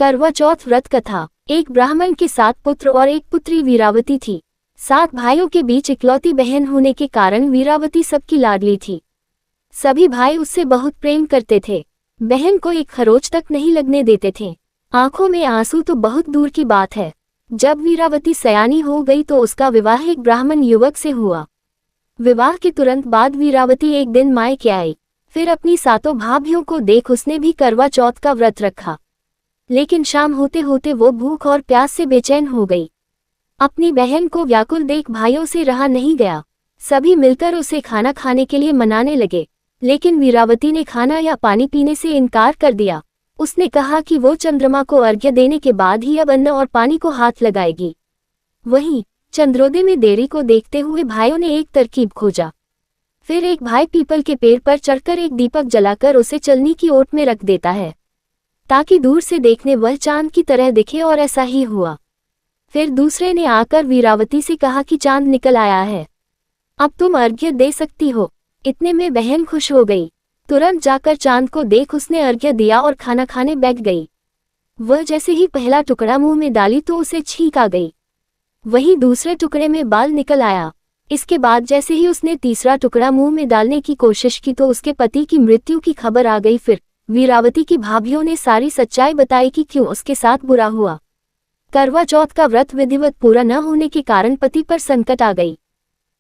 करवा चौथ व्रत कथा। एक ब्राह्मण के 7 पुत्र और एक पुत्री वीरावती थी। 7 भाइयों के बीच इकलौती बहन होने के कारण वीरावती सबकी लाडली थी। सभी भाई उससे बहुत प्रेम करते थे। बहन को एक खरोच तक नहीं लगने देते थे। आंखों में आंसू तो बहुत दूर की बात है। जब वीरावती सयानी हो गई तो उसका विवाह एक ब्राह्मण युवक से हुआ। विवाह के तुरंत बाद वीरावती एक दिन मायके आई। फिर अपनी 7 भाभियों को देख उसने भी करवा चौथ का व्रत रखा। लेकिन शाम होते होते वो भूख और प्यास से बेचैन हो गई। अपनी बहन को व्याकुल देख भाइयों से रहा नहीं गया। सभी मिलकर उसे खाना खाने के लिए मनाने लगे, लेकिन वीरावती ने खाना या पानी पीने से इनकार कर दिया। उसने कहा कि वो चंद्रमा को अर्घ्य देने के बाद ही अब अन्न और पानी को हाथ लगाएगी। वहीं चंद्रोदय में देरी को देखते हुए भाइयों ने एक तरकीब खोजा। फिर एक भाई पीपल के पेड़ पर चढ़कर एक दीपक जलाकर उसे चलनी की ओट में रख देता है, ताकि दूर से देखने वह चांद की तरह दिखे, और ऐसा ही हुआ। फिर दूसरे ने आकर वीरावती से कहा कि चांद निकल आया है, अब तुम अर्घ्य दे सकती हो। इतने में बहन खुश हो गई। तुरंत जाकर चांद को देख उसने अर्घ्य दिया और खाना खाने बैठ गई। वह जैसे ही पहला टुकड़ा मुंह में डाली तो उसे छींक आ गई। वहीं दूसरे टुकड़े में बाल निकल आया। इसके बाद जैसे ही उसने तीसरा टुकड़ा मुंह में डालने की कोशिश की तो उसके पति की मृत्यु की खबर आ गई। फिर वीरावती की भाभियों ने सारी सच्चाई बताई कि क्यों उसके साथ बुरा हुआ। करवा चौथ का व्रत विधिवत पूरा न होने के कारण पति पर संकट आ गई।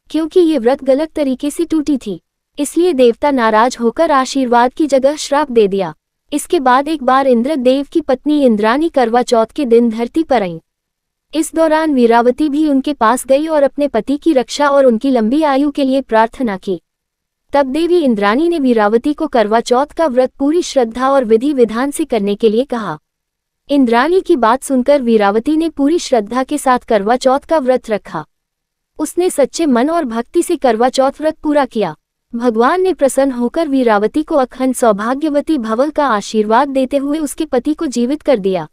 क्योंकि ये व्रत गलत तरीके से टूटी थी, इसलिए देवता नाराज होकर आशीर्वाद की जगह श्राप दे दिया। इसके बाद एक बार इंद्रदेव की पत्नी इंद्राणी करवा चौथ के दिन धरती पर आई। इस दौरान वीरावती भी उनके पास गई और अपने पति की रक्षा और उनकी लंबी आयु के लिए प्रार्थना की। तब देवी इंद्राणी ने वीरावती को करवा चौथ का व्रत पूरी श्रद्धा और विधि विधान से करने के लिए कहा। इंद्राणी की बात सुनकर वीरावती ने पूरी श्रद्धा के साथ करवा चौथ का व्रत रखा। उसने सच्चे मन और भक्ति से करवा चौथ व्रत पूरा किया। भगवान ने प्रसन्न होकर वीरावती को अखंड सौभाग्यवती भव का आशीर्वाद देते हुए उसके पति को जीवित कर दिया।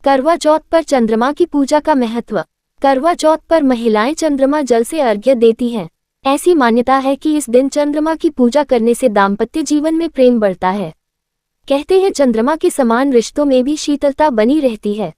करवा चौथ पर चंद्रमा की पूजा का महत्व। करवा चौथ पर महिलाएं चंद्रमा जल से अर्घ्य देती हैं। ऐसी मान्यता है कि इस दिन चंद्रमा की पूजा करने से दाम्पत्य जीवन में प्रेम बढ़ता है। कहते हैं चंद्रमा के समान रिश्तों में भी शीतलता बनी रहती है।